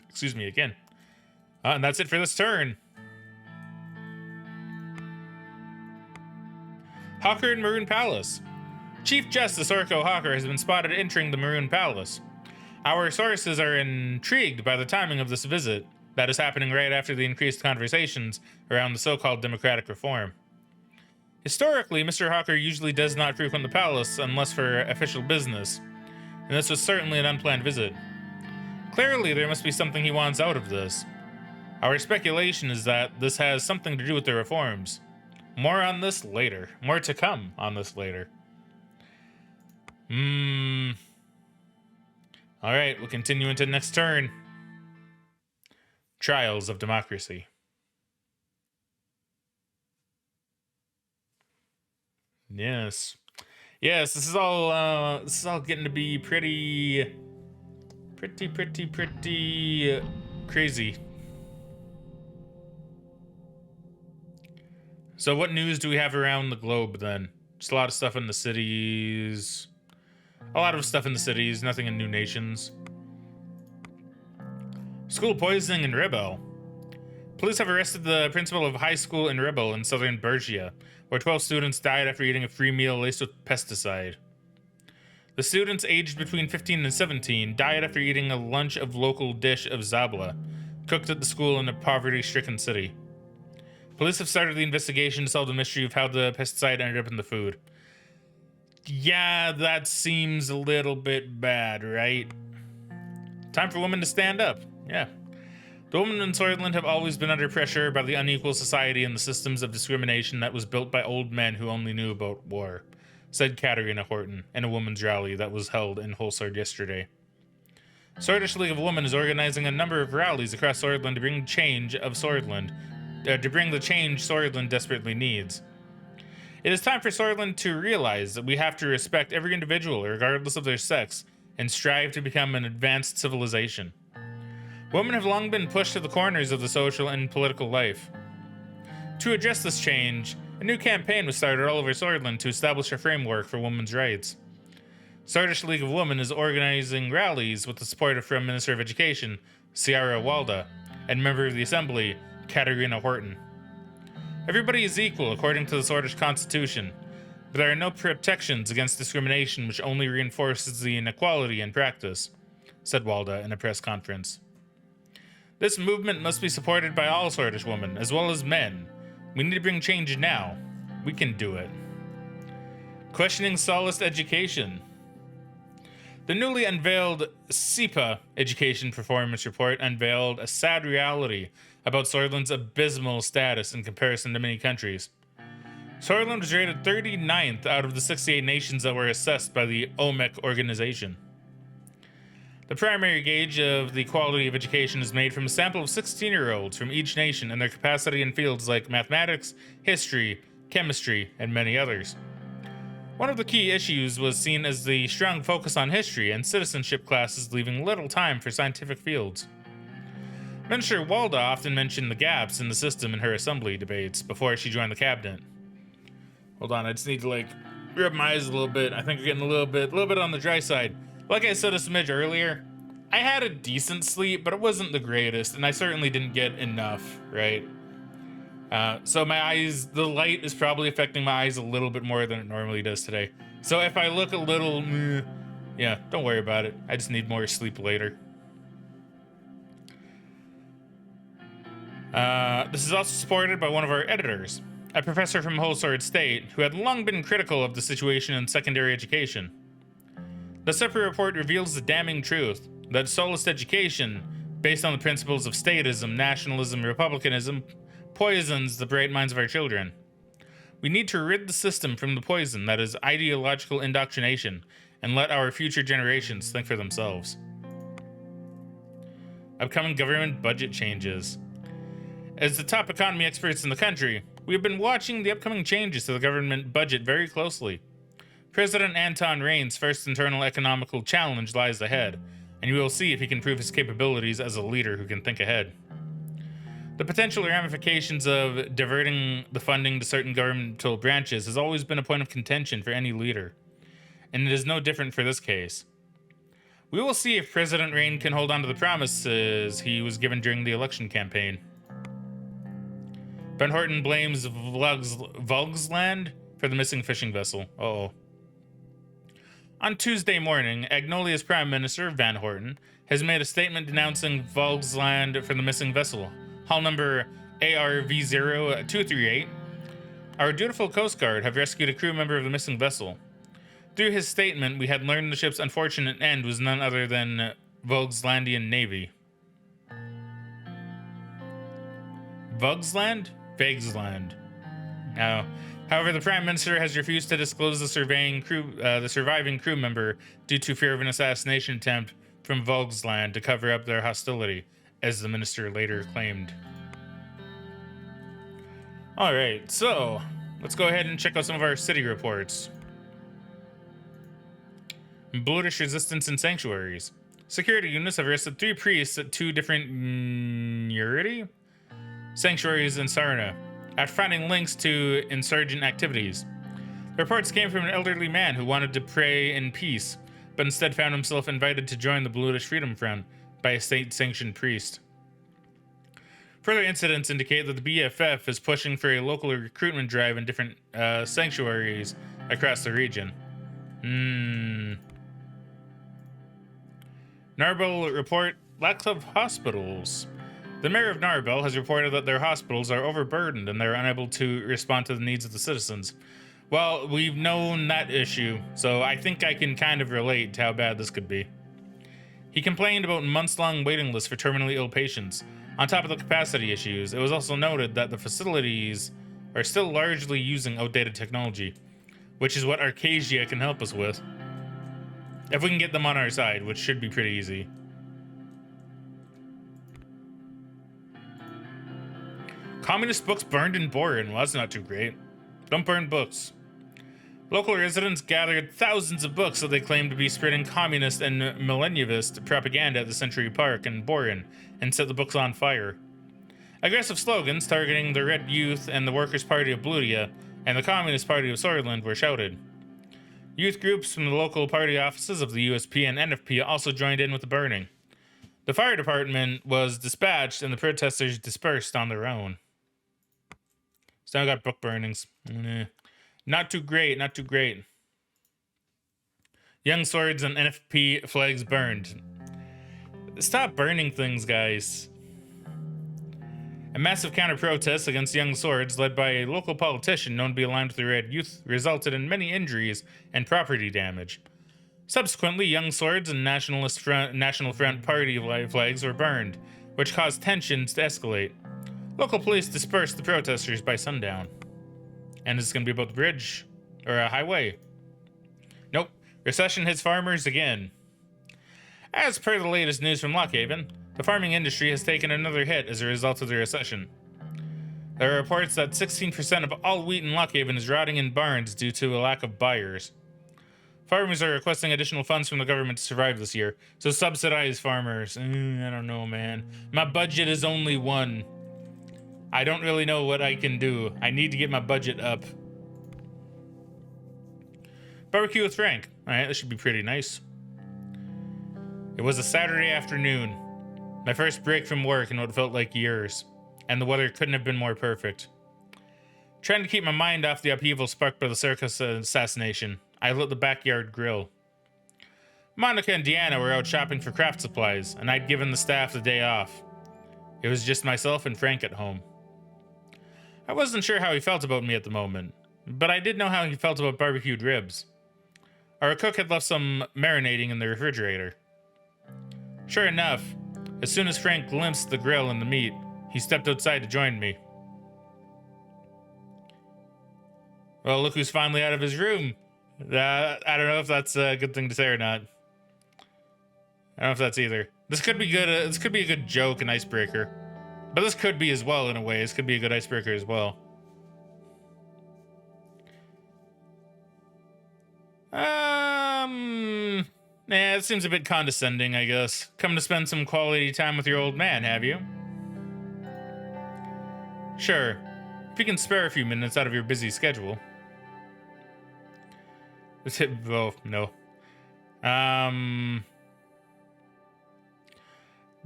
Excuse me again. And that's it for this turn. Hawker in Maroon Palace. Chief Justice Orko Hawker has been spotted entering the Maroon Palace. Our sources are intrigued by the timing of this visit that is happening right after the increased conversations around the so-called democratic reform. Historically, Mr. Hawker usually does not frequent the palace unless for official business, and this was certainly an unplanned visit. Clearly, there must be something he wants out of this. Our speculation is that this has something to do with the reforms. More on this later. More to come on this later. Alright, we'll continue into next turn. Trials of Democracy. Yes. Yes, this is all getting to be pretty crazy. So what news do we have around the globe then? Just a lot of stuff in the cities. Nothing in new nations. School poisoning in Rebel. Police have arrested the principal of a high school in Rebel in southern Bergia, where 12 students died after eating a free meal laced with pesticide. The students, aged between 15 and 17, died after eating a lunch of local dish of zabla, cooked at the school in a poverty-stricken city. Police have started the investigation to solve the mystery of how the pesticide ended up in the food. Yeah, that seems a little bit bad, right? Time for women to stand up. Yeah. The women in Swordland have always been under pressure by the unequal society and the systems of discrimination that was built by old men who only knew about war, said Katarina Horton in a women's rally that was held in Holsard yesterday. Swordish League of Women is organizing a number of rallies across Swordland to bring the change Swordland desperately needs. It is time for Swordland to realize that we have to respect every individual, regardless of their sex, and strive to become an advanced civilization. Women have long been pushed to the corners of the social and political life. To address this change, a new campaign was started all over Swordland to establish a framework for women's rights. Swordish League of Women is organizing rallies with the support of Prime Minister of Education, Ciara Walda, and member of the Assembly, Katarina Horton. Everybody is equal according to the Swordish Constitution, but there are no protections against discrimination which only reinforces the inequality in practice, said Walda in a press conference. This movement must be supported by all Swordish women, as well as men. We need to bring change now. We can do it. Questioning Solace Education. The newly unveiled SEPA Education Performance Report unveiled a sad reality about Swordland's abysmal status in comparison to many countries. Swordland was rated 39th out of the 68 nations that were assessed by the OMEC organization. The primary gauge of the quality of education is made from a sample of 16-year-olds from each nation and their capacity in fields like mathematics, history, chemistry, and many others. One of the key issues was seen as the strong focus on history and citizenship classes leaving little time for scientific fields. Minister Walda often mentioned the gaps in the system in her assembly debates before she joined the cabinet. Hold on, I just need to rub my eyes a little bit. I think we're getting a little bit on the dry side. Like I said a smidge earlier, I had a decent sleep, but it wasn't the greatest, and I certainly didn't get enough, right? So my eyes, the light is probably affecting my eyes a little bit more than it normally does today. So if I look a little, yeah, don't worry about it. I just need more sleep later. This is also supported by one of our editors. a professor from Wholesword State who had long been critical of the situation in secondary education. The separate report reveals the damning truth that socialist education, based on the principles of statism, nationalism, republicanism, poisons the bright minds of our children. We need to rid the system from the poison that is ideological indoctrination and let our future generations think for themselves. Upcoming government budget changes. As the top economy experts in the country, we have been watching the upcoming changes to the government budget very closely. President Anton Rein's first internal economical challenge lies ahead, and we will see if he can prove his capabilities as a leader who can think ahead. The potential ramifications of diverting the funding to certain governmental branches has always been a point of contention for any leader, and it is no different for this case. We will see if President Rein can hold on to the promises he was given during the election campaign. Van Horten blames Volksland for the missing fishing vessel. Uh-oh. On Tuesday morning, Agnolia's Prime Minister, Van Horten, has made a statement denouncing Volksland for the missing vessel, hull number ARV0238. Our dutiful Coast Guard have rescued a crew member of the missing vessel. Through his statement, we had learned the ship's unfortunate end was none other than Volkslandian Navy. Volksland? Vagsland. Now, however, the Prime Minister has refused to disclose the surviving crew member due to fear of an assassination attempt from Volksland to cover up their hostility, as the minister later claimed. Alright, so let's go ahead and check out some of our city reports. Brutish resistance in sanctuaries. Security units have arrested 3 priests at 2 different sanctuaries in Sarna, after finding links to insurgent activities. The reports came from an elderly man who wanted to pray in peace, but instead found himself invited to join the Brutish Freedom Front by a state-sanctioned priest. Further incidents indicate that the BFF is pushing for a local recruitment drive in different sanctuaries across the region. Narbel report lack of hospitals. The mayor of Narbel has reported that their hospitals are overburdened and they're unable to respond to the needs of the citizens. Well, we've known that issue, so I think I can kind of relate to how bad this could be. He complained about months-long waiting lists for terminally ill patients. On top of the capacity issues, it was also noted that the facilities are still largely using outdated technology, which is what Arcasia can help us with. If we can get them on our side, which should be pretty easy. Communist books burned in Borin. Well, that's not too great. Don't burn books. Local residents gathered thousands of books that they claimed to be spreading communist and millennialist propaganda at the Century Park in Borin and set the books on fire. Aggressive slogans targeting the Red Youth and the Workers' Party of Bludia and the Communist Party of Sourland were shouted. Youth groups from the local party offices of the USP and NFP also joined in with the burning. The fire department was dispatched and the protesters dispersed on their own. So now we got book burnings. Not too great, not too great. Young Swords and NFP flags burned. Stop burning things, guys. A massive counter-protest against Young Swords, led by a local politician known to be aligned with the Red Youth, resulted in many injuries and property damage. Subsequently, Young Swords and National Front Party flags were burned, which caused tensions to escalate. Local police dispersed the protesters by sundown. And it's going to be about the bridge, or a highway. Nope, recession hits farmers again. As per the latest news from Lockhaven, the farming industry has taken another hit as a result of the recession. There are reports that 16% of all wheat in Lockhaven is rotting in barns due to a lack of buyers. Farmers are requesting additional funds from the government to survive this year, so subsidize farmers. I don't know, man. My budget is only 1. I don't really know what I can do. I need to get my budget up. Barbecue with Frank. Alright, this should be pretty nice. It was a Saturday afternoon. My first break from work in what felt like years. And the weather couldn't have been more perfect. Trying to keep my mind off the upheaval sparked by the circus assassination, I lit the backyard grill. Monica and Deanna were out shopping for craft supplies, and I'd given the staff the day off. It was just myself and Frank at home. I wasn't sure how he felt about me at the moment, but I did know how he felt about barbecued ribs. Our cook had left some marinating in the refrigerator. Sure enough, as soon as Frank glimpsed the grill and the meat, he stepped outside to join me. Well, look who's finally out of his room. I don't know if that's a good thing to say or not. I don't know if that's either. This could be good. This could be a good joke and icebreaker. But this could be as well, in a way. This could be a good icebreaker as well. Yeah, it seems a bit condescending, I guess. Come to spend some quality time with your old man, have you? Sure. If you can spare a few minutes out of your busy schedule. Oh, no.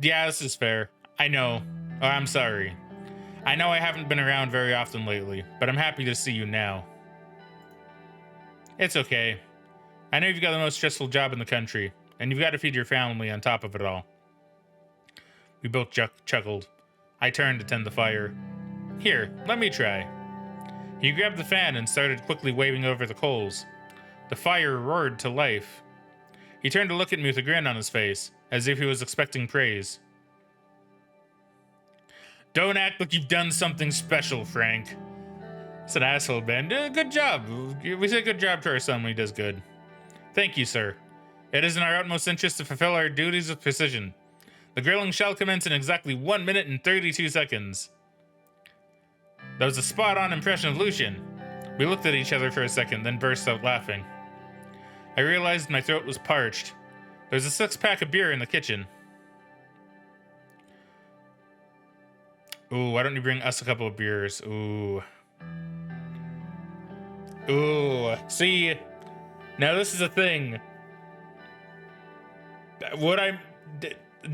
Yeah, this is fair. I know. Oh, I'm sorry. I know I haven't been around very often lately, but I'm happy to see you now. It's okay. I know you've got the most stressful job in the country, and you've got to feed your family on top of it all. We both chuckled. I turned to tend the fire. Here, let me try. He grabbed the fan and started quickly waving over the coals. The fire roared to life. He turned to look at me with a grin on his face, as if he was expecting praise. Don't act like you've done something special, Frank. It's an asshole, man. Good job. We say good job to our son when he does good. Thank you, sir. It is in our utmost interest to fulfill our duties with precision. The grilling shall commence in exactly 1 minute and 32 seconds. That was a spot-on impression of Lucian. We looked at each other for a second, then burst out laughing. I realized my throat was parched. There's a 6-pack of beer in the kitchen. Ooh, why don't you bring us a couple of beers? Ooh. Ooh. See, now this is a thing.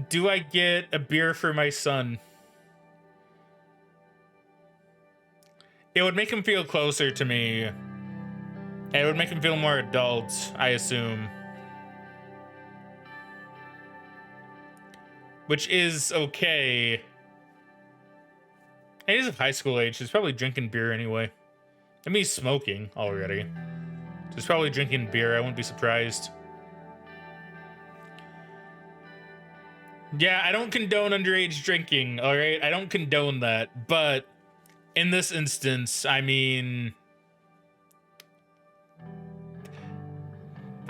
Do I get a beer for my son? It would make him feel closer to me. It would make him feel more adult, I assume. Which is okay. He's of high school age. He's probably drinking beer anyway. I mean, he's smoking already. So he's probably drinking beer. I wouldn't be surprised. Yeah, I don't condone underage drinking, alright? I don't condone that. But in this instance, I mean,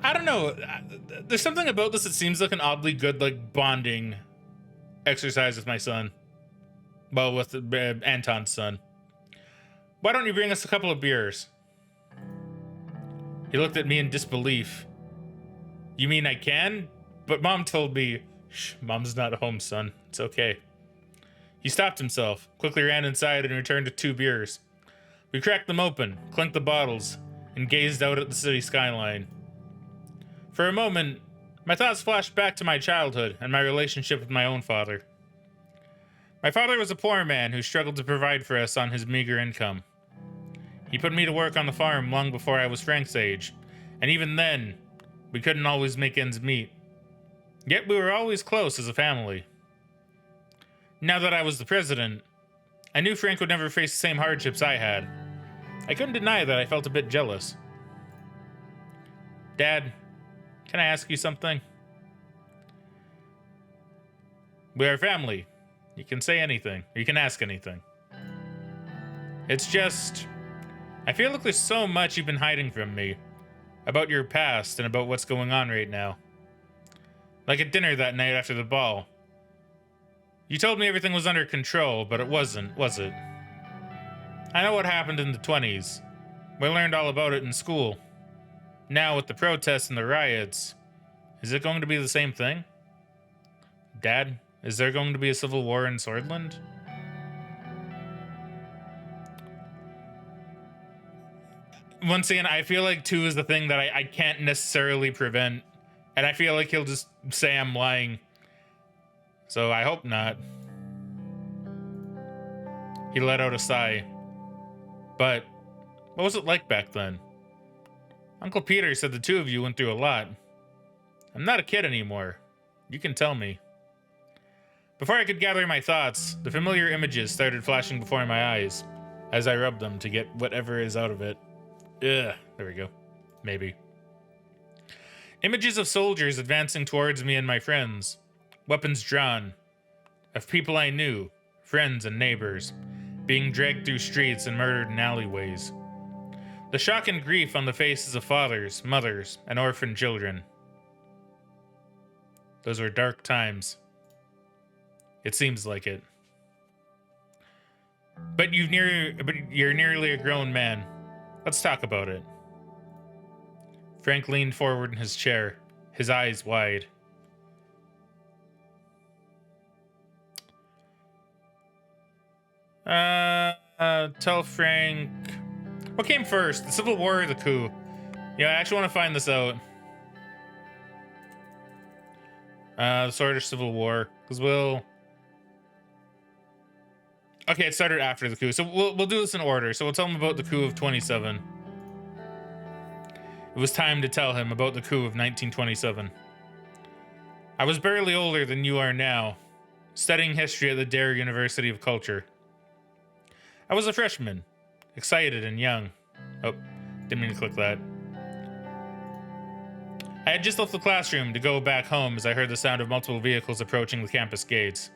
I don't know. There's something about this that seems like an oddly good, like, bonding exercise with my son. Well, with Anton's son. Why don't you bring us a couple of beers? He looked at me in disbelief. You mean I can? But Mom told me, shh, Mom's not home, son. It's okay. He stopped himself, quickly ran inside and returned with 2 beers. We cracked them open, clinked the bottles, and gazed out at the city skyline. For a moment, my thoughts flashed back to my childhood and my relationship with my own father. My father was a poor man who struggled to provide for us on his meager income. He put me to work on the farm long before I was Frank's age, and even then, we couldn't always make ends meet. Yet we were always close as a family. Now that I was the president, I knew Frank would never face the same hardships I had. I couldn't deny that I felt a bit jealous. Dad, can I ask you something? We are family. You can say anything, or you can ask anything. It's just, I feel like there's so much you've been hiding from me. About your past and about what's going on right now. Like at dinner that night after the ball. You told me everything was under control, but it wasn't, was it? I know what happened in the 20s. We learned all about it in school. Now with the protests and the riots, is it going to be the same thing? Dad, is there going to be a civil war in Swordland? Once again, I feel like 2 is the thing that I can't necessarily prevent. And I feel like he'll just say I'm lying. So I hope not. He let out a sigh. But what was it like back then? Uncle Peter said the 2 of you went through a lot. I'm not a kid anymore. You can tell me. Before I could gather my thoughts, the familiar images started flashing before my eyes. as I rub them to get whatever is out of it. Ugh, there we go. Maybe. Images of soldiers advancing towards me and my friends, weapons drawn, of people I knew, friends and neighbors, being dragged through streets and murdered in alleyways. The shock and grief on the faces of fathers, mothers, and orphaned children. Those were dark times. It seems like it. But you're nearly a grown man. Let's talk about it. Frank leaned forward in his chair, his eyes wide. Tell Frank... What came first, the Civil War or the coup? Yeah, I actually want to find this out. The Sword of Civil War, because we'll... Okay, it started after the coup, so we'll do this in order. So we'll tell him about the coup of 27. It was time to tell him about the coup of 1927. I was barely older than you are now, studying history at the Dare University of Culture. I was a freshman, excited and young. Oh, didn't mean to click that. I had just left the classroom to go back home as I heard the sound of multiple vehicles approaching the campus gates.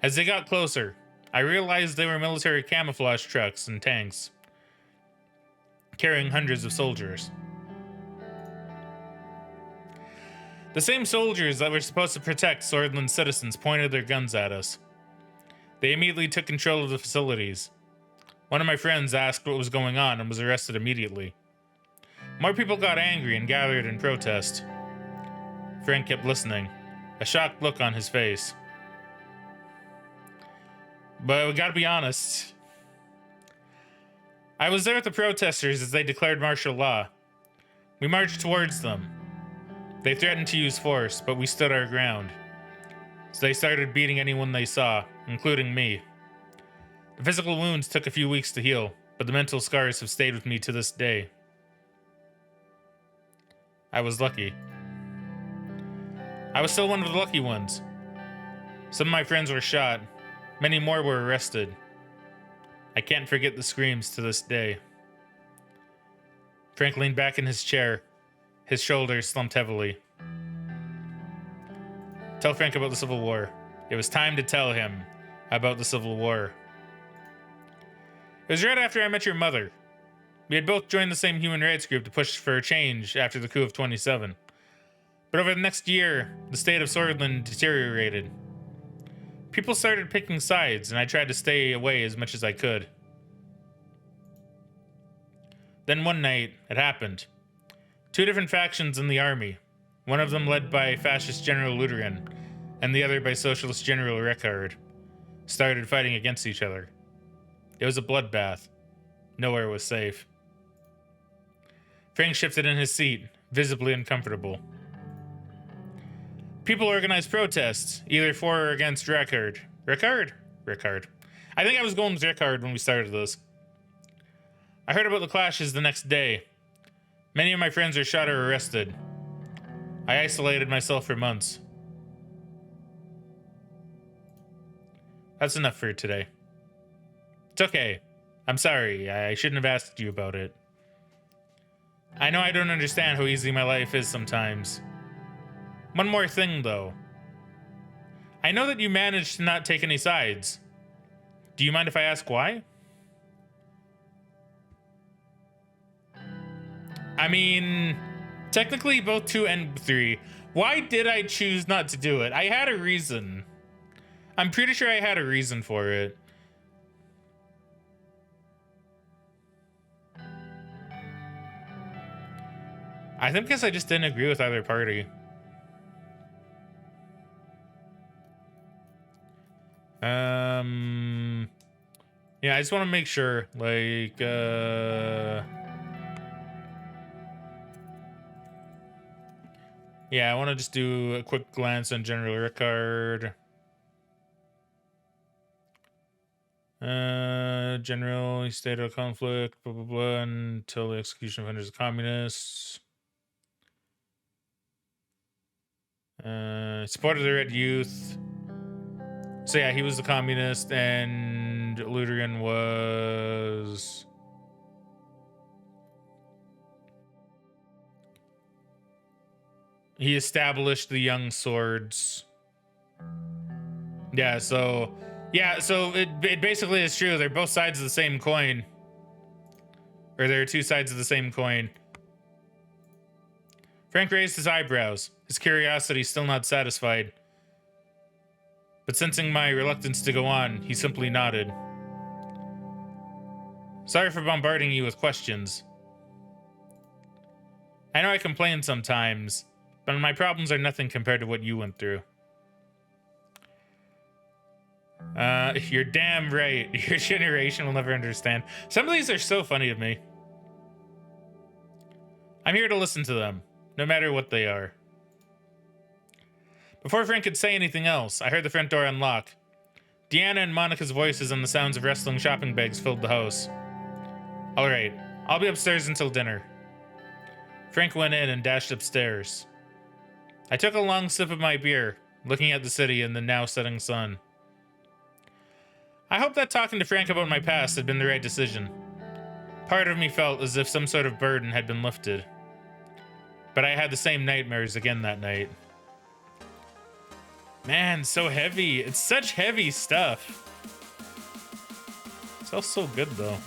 As they got closer, I realized they were military camouflage trucks and tanks, carrying hundreds of soldiers. The same soldiers that were supposed to protect Swordland citizens pointed their guns at us. They immediately took control of the facilities. One of my friends asked what was going on and was arrested immediately. More people got angry and gathered in protest. Frank kept listening, a shocked look on his face. But we gotta be honest. I was there with the protesters as they declared martial law. We marched towards them. They threatened to use force, but we stood our ground. So they started beating anyone they saw, including me. The physical wounds took a few weeks to heal, but the mental scars have stayed with me to this day. I was lucky. I was still one of the lucky ones. Some of my friends were shot. Many more were arrested. I can't forget the screams to this day. Frank leaned back in his chair. His shoulders slumped heavily. Tell Frank about the Civil War. It was time to tell him about the Civil War. It was right after I met your mother. We had both joined the same human rights group to push for a change after the coup of 27. But over the next year, the state of Swordland deteriorated. People started picking sides, and I tried to stay away as much as I could. Then one night, it happened. Two different factions in the army, one of them led by fascist General Lutheran, and the other by socialist General Rickard, started fighting against each other. It was a bloodbath. Nowhere was safe. Frank shifted in his seat, visibly uncomfortable. People organized protests, either for or against Rickard. Rickard? I think I was going with Rickard when we started this. I heard about the clashes the next day. Many of my friends were shot or arrested. I isolated myself for months. That's enough for today. It's okay. I'm sorry. I shouldn't have asked you about it. I know I don't understand how easy my life is sometimes. One more thing, though. I know that you managed to not take any sides. Do you mind if I ask why? I mean, technically both 2 and 3. Why did I choose not to do it? I had a reason. I'm pretty sure I had a reason for it. I think because I just didn't agree with either party. Yeah, I just want to make sure, like, yeah, I want to just do a quick glance on General Rickard. General, he stayed out of conflict, blah, blah, blah, until the execution of hundreds of communists. Supported the Red Youth. So yeah, he was a communist, and And Lutherian was... He established the young swords. Yeah, so it basically is true. They're both sides of the same coin. Or there are two sides of the same coin. Frank raised his eyebrows, his curiosity still not satisfied. But sensing my reluctance to go on, he simply nodded. Sorry for bombarding you with questions. I know I complain sometimes, but my problems are nothing compared to what you went through. You're damn right. Your generation will never understand. Some of these are so funny to me. I'm here to listen to them, no matter what they are. Before Frank could say anything else, I heard the front door unlock. Deanna and Monica's voices and the sounds of wrestling shopping bags filled the house. Alright, I'll be upstairs until dinner. Frank went in and dashed upstairs. I took a long sip of my beer, looking at the city and the now setting sun. I hope that talking to Frank about my past had been the right decision. Part of me felt as if some sort of burden had been lifted. But I had the same nightmares again that night. Man, so heavy. It's such heavy stuff. It's all so good though.